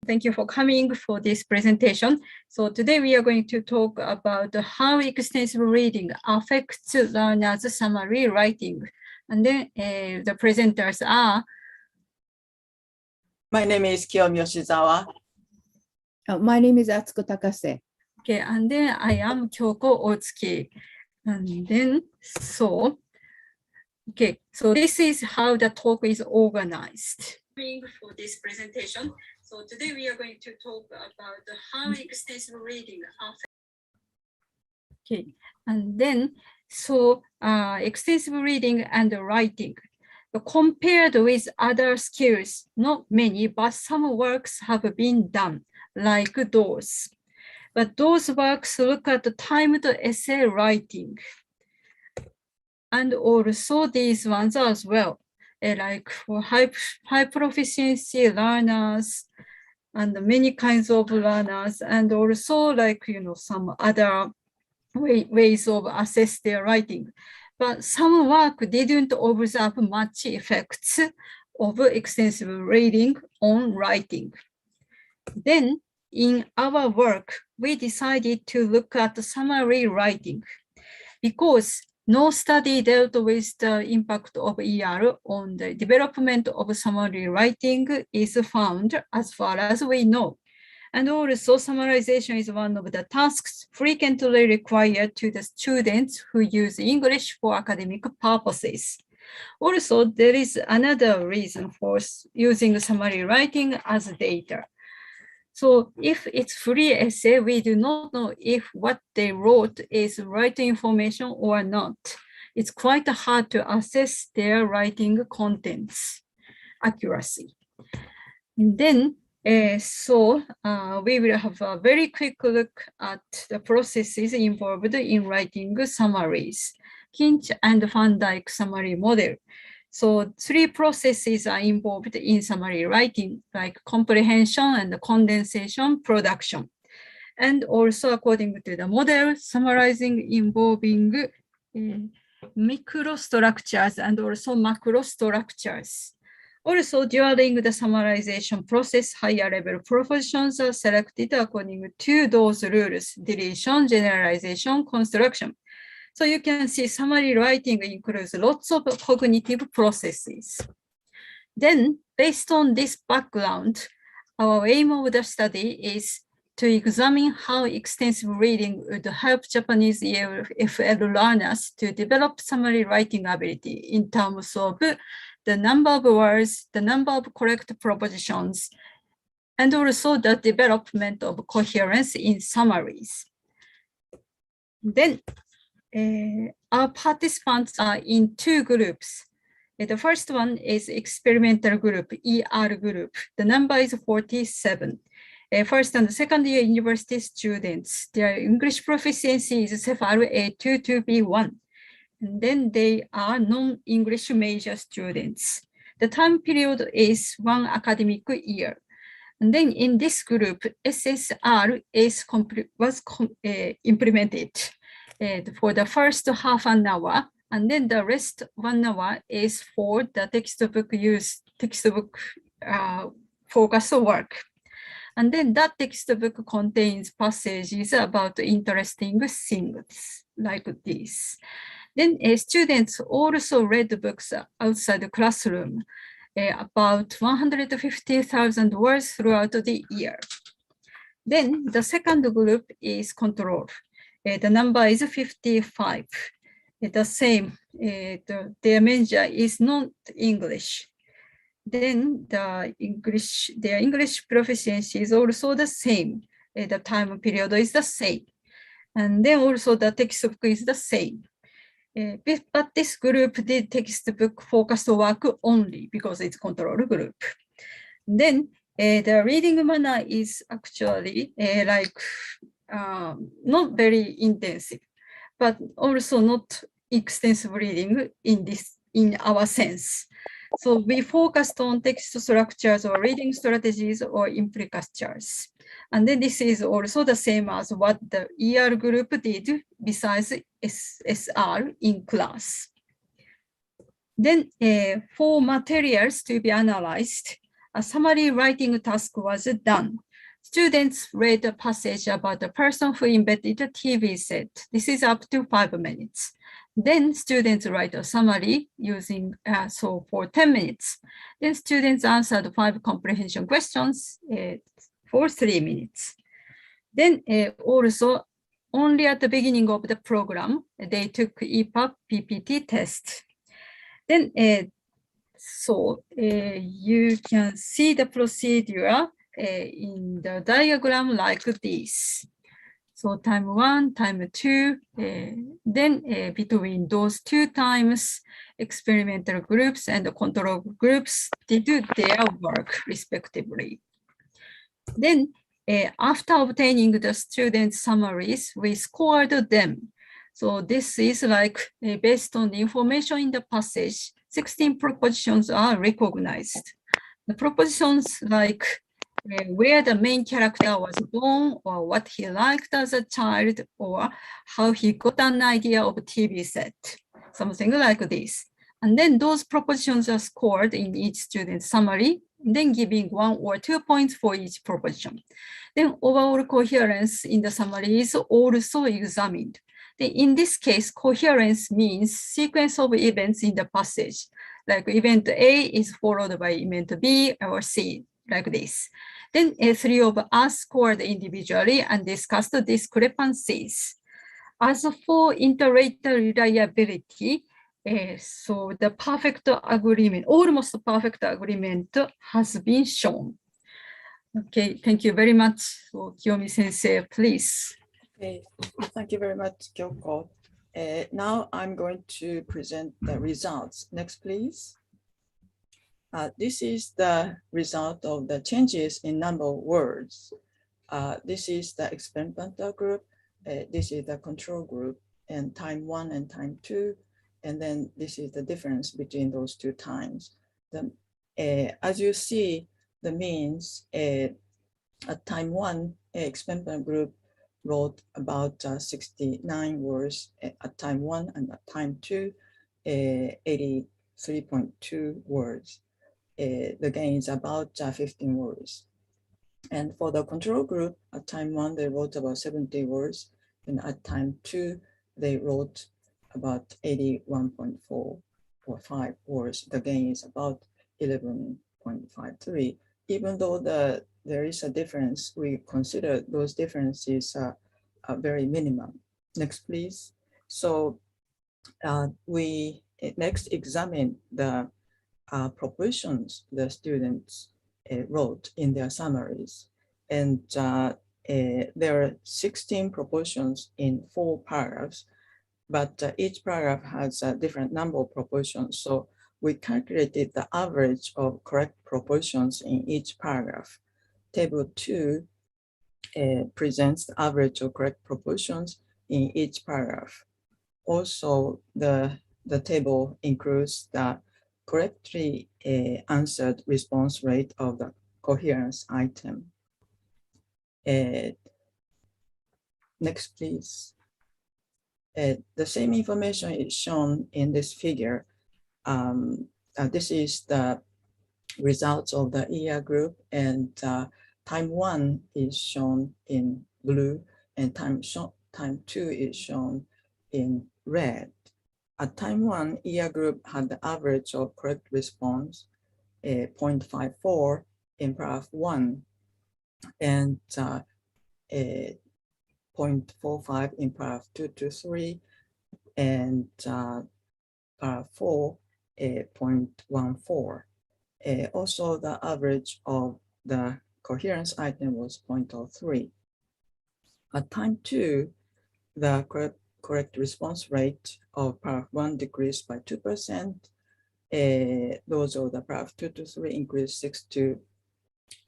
Thank you for coming for this presentation. So today we are going to talk about how extensive reading affects learners' summary writing. And then the presenters are. My name is Kiyomi Yoshizawa. My name is Atsuko Takase. Okay, and then I am Kyoko Otsuki. And then okay, so this is how the talk is organized. For this presentation. So today we are going to talk about how extensive reading affects. Okay, and then extensive reading and writing. Compared with other skills, not many, but some works have been done, like those. But those works look at the timed essay writing. And also these ones as well. Like for high proficiency learners and many kinds of learners, and also like, some other ways of assess their writing. But some work didn't observe much effects of extensive reading on writing. Then in our work, we decided to look at summary writing because no study dealt with the impact of ER on the development of summary writing is found as far as we know. And also summarization is one of the tasks frequently required to the students who use English for academic purposes. Also, there is another reason for using summary writing as data. So if it's free essay, we do not know if what they wrote is right information or not. It's quite hard to assess their writing contents accuracy. And then, we will have a very quick look at the processes involved in writing summaries. Kinch and Van Dyke summary model. So 3 processes are involved in summary writing, like comprehension and condensation production. And also according to the model, summarizing involving microstructures and also macrostructures. Also during the summarization process, higher level propositions are selected according to those rules: deletion, generalization, construction. So you can see summary writing includes lots of cognitive processes. Then, based on this background, our aim of the study is to examine how extensive reading would help Japanese EFL learners to develop summary writing ability in terms of the number of words, the number of correct propositions, and also the development of coherence in summaries. Then, our participants are in 2 groups. The first one is experimental group, ER group. The number is 47. First and second year university students. Their English proficiency is CEFAL A2 to B1. And then they are non-English major students. The time period is 1 academic year. And then in this group, SSR was implemented. For the first half an hour, and then the rest 1 hour is for the textbook focused work. And then that textbook contains passages about interesting things like this. Then students also read books outside the classroom, about 150,000 words throughout the year. Then the second group is control. The number is 55. The same, their major is not English. Then their English proficiency is also the same. The time period is the same. And then also the textbook is the same. But this group did textbook focused work only because it's control group. Then the reading manner is actually not very intensive, but also not extensive reading in our sense. So we focused on text structures or reading strategies or implicatures. And then this is also the same as what the ER group did besides SR in class. Then for materials to be analyzed, a summary writing task was done. Students read a passage about the person who invented the TV set. This is up to 5 minutes. Then students write a summary using, for 10 minutes. Then students answered 5 comprehension questions for 3 minutes. Then also, only at the beginning of the program, they took EPUB PPT test. Then, you can see the procedure in the diagram like this. So time 1, time 2, then between those 2 times, experimental groups and the control groups did their work respectively. Then after obtaining the student summaries, we scored them. So this is like based on the information in the passage, 16 propositions are recognized. The propositions like where the main character was born, or what he liked as a child, or how he got an idea of a TV set, something like this. And then those propositions are scored in each student's summary, then giving 1 or 2 points for each proposition. Then overall coherence in the summary is also examined. Then in this case, coherence means sequence of events in the passage, like event A is followed by event B or C, like this. Then 3 of us scored individually and discussed the discrepancies. As for inter-rater reliability, so the perfect agreement, almost perfect agreement has been shown. Okay, thank you very much. So, Kiyomi Sensei, please. Okay, thank you very much, Kyoko. Now I'm going to present the results. Next, please. This is the result of the changes in number of words. This is the experimental group. This is the control group, and time 1 and time 2. And then this is the difference between those 2 times. As you see, the means at time 1, experimental group wrote about 69 words at time 1, and at time 2, 83.2 words. The gain is about 15 words. And for the control group, at time 1, they wrote about 70 words, and at time 2, they wrote about 81.4 or 5 words. The gain is about 11.53. Even though there is a difference, we consider those differences are very minimum. Next, please. So we next examine the propositions the students wrote in their summaries. And there are 16 propositions in 4 paragraphs, but each paragraph has a different number of propositions. So we calculated the average of correct propositions in each paragraph. Table 2 presents the average of correct propositions in each paragraph. Also, the table includes the correctly answered response rate of the coherence item. Next, please. The same information is shown in this figure. This is the results of the ER group, and time 1 is shown in blue, and time 2 is shown in red. At time 1, ER group had the average of correct response 0.54 in paragraph 1, and 0.45 in paragraph 2 to 3, and paragraph 4, 0.14. Also, the average of the coherence item was 0.03. At time 2, the correct response rate of paragraph 1 decreased by 2%. Those of the paragraph 2 to 3 increased 6 to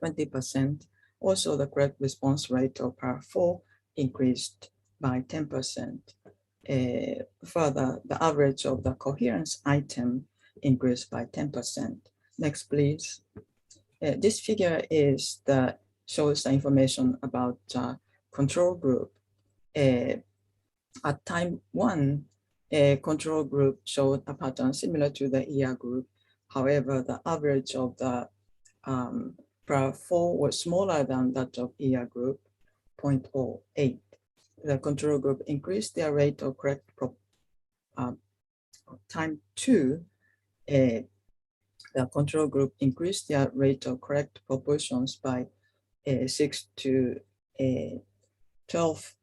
20%. Also, the correct response rate of paragraph 4 increased by 10%. Further, the average of the coherence item increased by 10%. Next, please. This figure shows the information about control group. At time 1, a control group showed a pattern similar to the ER group. However, the average of the Para 4 was smaller than that of ER group, 0.08. The control group increased their rate of correct time 2. The control group increased their rate of correct proportions by 6 to 12%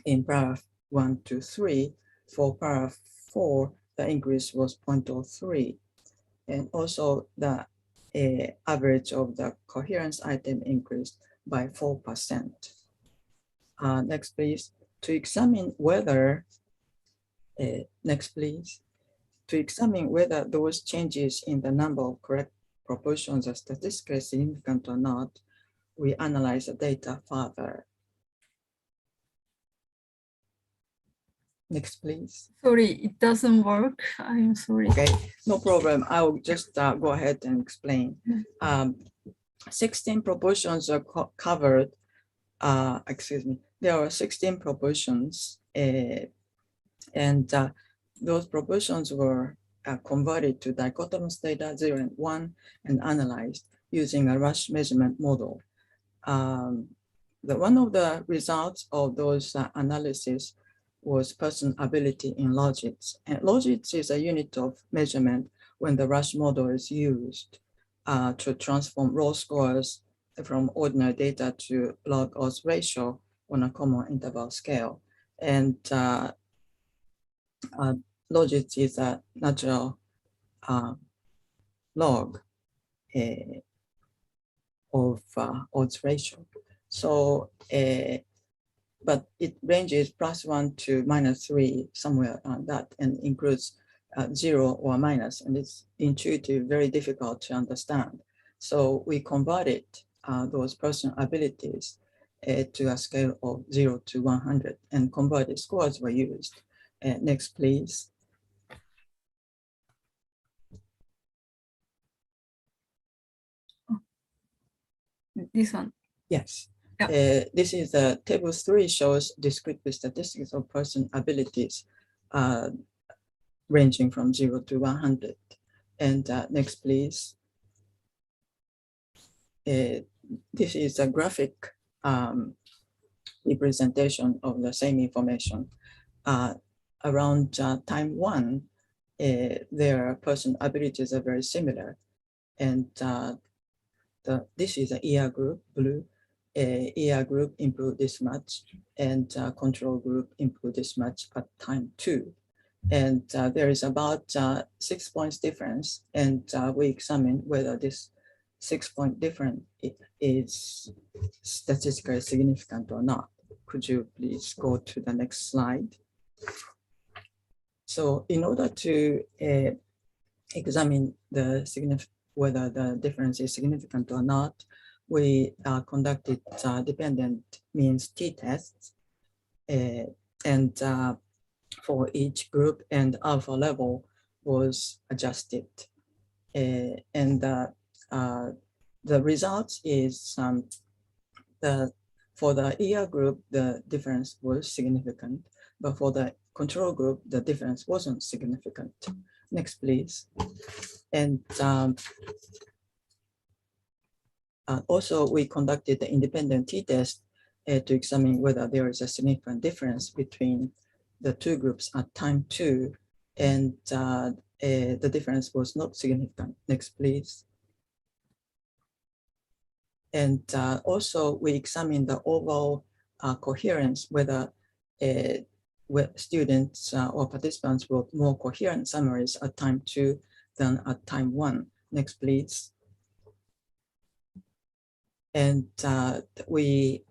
in paragraph 1 to 3. For paragraph 4, the increase was 0.03. And also the average of the coherence item increased by 4%. Next, please. To examine whether, next, please. To examine whether those changes in the number of correct proportions are statistically significant or not, we analyze the data further. Next, please. Sorry, it doesn't work. I'm sorry. Okay, no problem. I'll just go ahead and explain. 16 proportions are covered. Excuse me. There are 16 proportions, and those proportions were converted to dichotomous data 0 and 1 and analyzed using a rush measurement model. One of the results of those analyses was person ability in logits. And logits is a unit of measurement when the rush model is used to transform raw scores from ordinary data to log odds ratio on a common interval scale. And logits is a natural log of odds ratio. So, but it ranges +1 to -3, somewhere on that, and includes 0 or minus, and it's intuitive, very difficult to understand. So we converted those person abilities to a scale of 0 to 100, and converted scores were used. Next, please. This one. Yes. Yeah. This is table 3 shows descriptive statistics of person abilities ranging from 0 to 100. And next, please. This is a graphic representation of the same information. Around time 1, their person abilities are very similar. And this is an ER group, blue. ER group improved this much, and control group improved this much at time 2. And there is about 6 points difference, and we examine whether this 6-point difference is statistically significant or not. Could you please go to the next slide? So in order to examine whether the difference is significant or not, we conducted dependent means t-tests, and for each group, and alpha level was adjusted. And the results is for the ER group, the difference was significant, but for the control group, the difference wasn't significant. Next, please. And also, we conducted the independent t-test to examine whether there is a significant difference between the two groups at time 2, and the difference was not significant. Next, please. And also, we examined the overall coherence, whether students or participants wrote more coherent summaries at time 2 than at time 1. Next, please. And we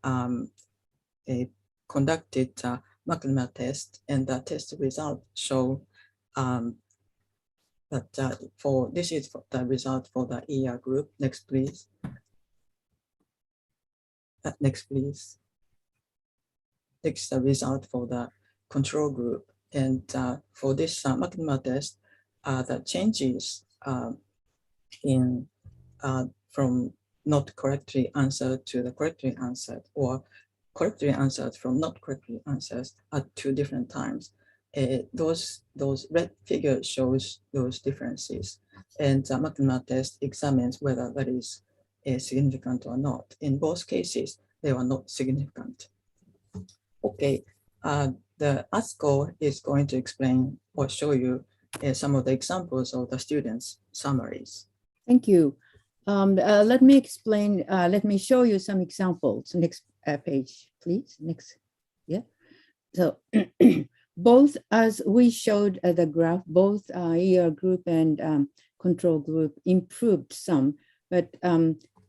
conducted a McNamara test, and the test results show that this is the result for the ER group. Next, please. Next, please. Next is the result for the control group. And for this McNamara test, the changes in from not correctly answered to the correctly answered, or correctly answered from not correctly answered at 2 different times. those red figures shows those differences, and the magna test examines whether that is significant or not. In both cases, they were not significant. Okay, the Atsuko is going to explain or show you some of the examples of the students' summaries. Thank you. Let me explain, let me show you some examples. Next page, please. Next, yeah. So both, as we showed the graph, both ER group and control group improved some, but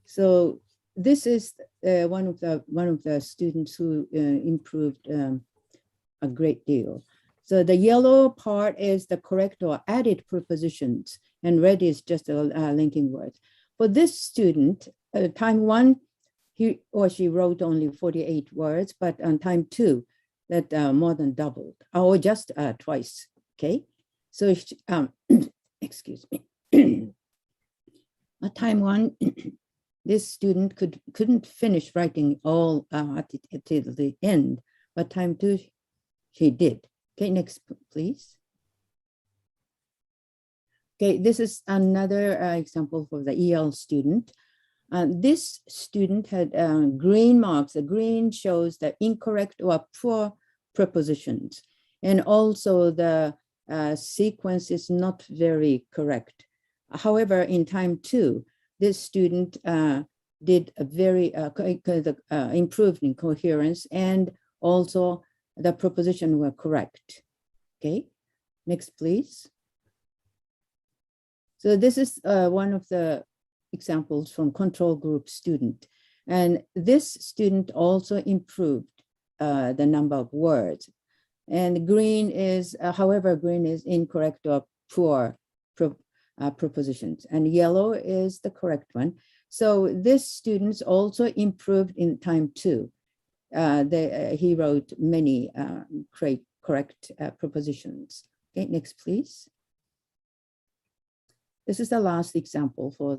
so this is one of the students who improved a great deal. So the yellow part is the correct or added prepositions, and red is just a linking word. For this student, time one, he or she wrote only 48 words, but on time two, that more than doubled, or just twice. Okay, so excuse me. At time one, this student couldn't finish writing all till the end, but time two, she did. Okay, next, please. Okay, this is another example for the EL student. This student had green marks. The green shows the incorrect or poor prepositions. And also the sequence is not very correct. However, in time two, this student did a very improved in coherence, and also the preposition were correct. Okay, next, please. So this is one of the examples from control group student. And this student also improved the number of words. And green is, however, green is incorrect or poor prepositions. And yellow is the correct one. So this student also improved in time two. He wrote many correct prepositions. Okay, next, please. This is the last example for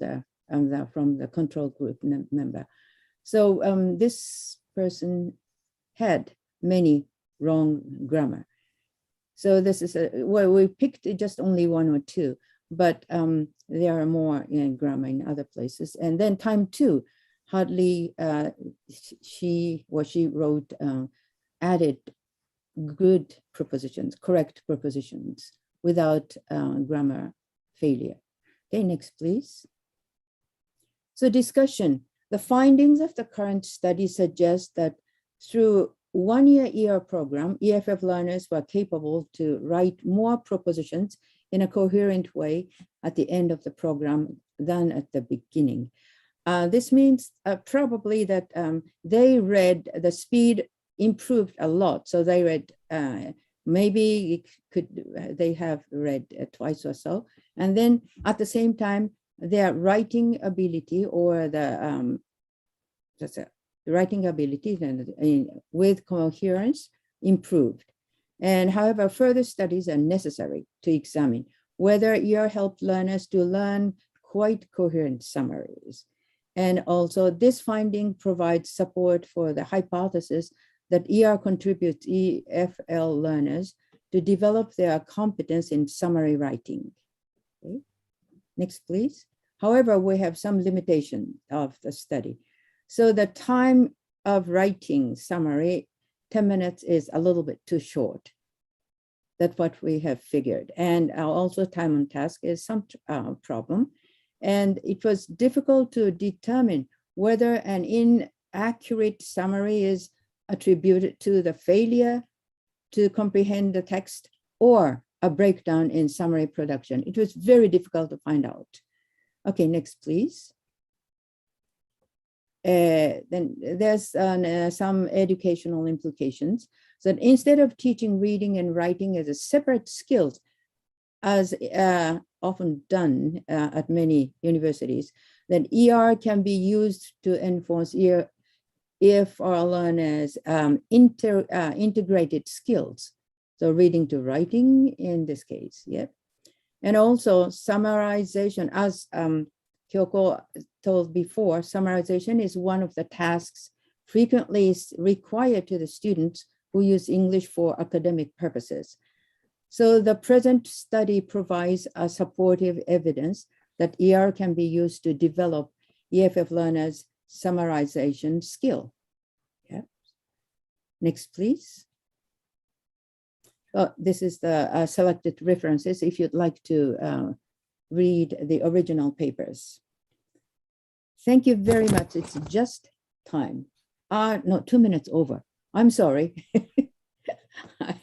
from the control group member. So this person had many wrong grammar. So this is well, we picked just only one or two, but there are more in grammar in other places. And then time two, hardly she wrote added good prepositions, correct prepositions without grammar failure. Okay, next, please. So discussion. The findings of the current study suggest that through one-year ER program, EFF learners were capable to write more prepositions in a coherent way at the end of the program than at the beginning. This means probably that they read, the speed improved a lot. So they read, maybe they have read twice or so. And then at the same time, their writing ability or the writing ability with coherence improved. And however, further studies are necessary to examine whether ER helped learners to learn quite coherent summaries. And also this finding provides support for the hypothesis that ER contributes EFL learners to develop their competence in summary writing. Okay. Next, please. However, we have some limitation of the study. So the time of writing summary, 10 minutes is a little bit too short. That's what we have figured. And also time on task is some problem. And it was difficult to determine whether an inaccurate summary is attributed to the failure to comprehend the text or a breakdown in summary production. It was very difficult to find out. Okay, next, please. Then there's some educational implications. So that instead of teaching reading and writing as a separate skills, as often done at many universities, that ER can be used to enforce if our learners integrated skills. So reading to writing in this case, yeah. And also summarization, as Kyoko told before, summarization is one of the tasks frequently required to the students who use English for academic purposes. So the present study provides a supportive evidence that ER can be used to develop EFF learners' summarization skill. Yeah. Next, please. Oh, this is the selected references if you'd like to read the original papers. Thank you very much. It's just time. No, 2 minutes over. I'm sorry. I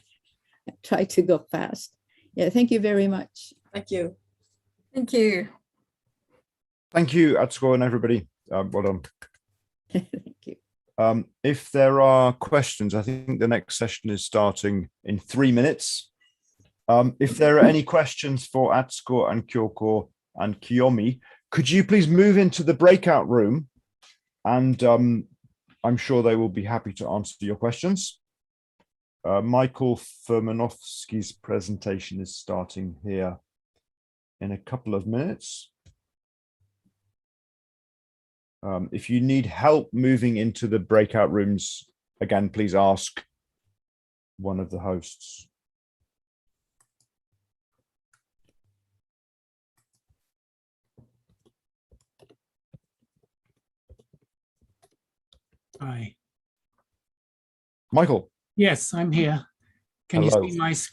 tried to go fast. Yeah, thank you very much. Thank you. Thank you. Thank you, Atsuko and everybody. Well done. Thank you. If there are questions, I think the next session is starting in 3 minutes. If there are any questions for Atsuko and Kyoko and Kiyomi, could you please move into the breakout room? And I'm sure they will be happy to answer your questions. Michael Furmanovsky's presentation is starting here in a couple of minutes. If you need help moving into the breakout rooms, again, please ask one of the hosts. Hi. Michael. Yes, I'm here. Can you Hello. see my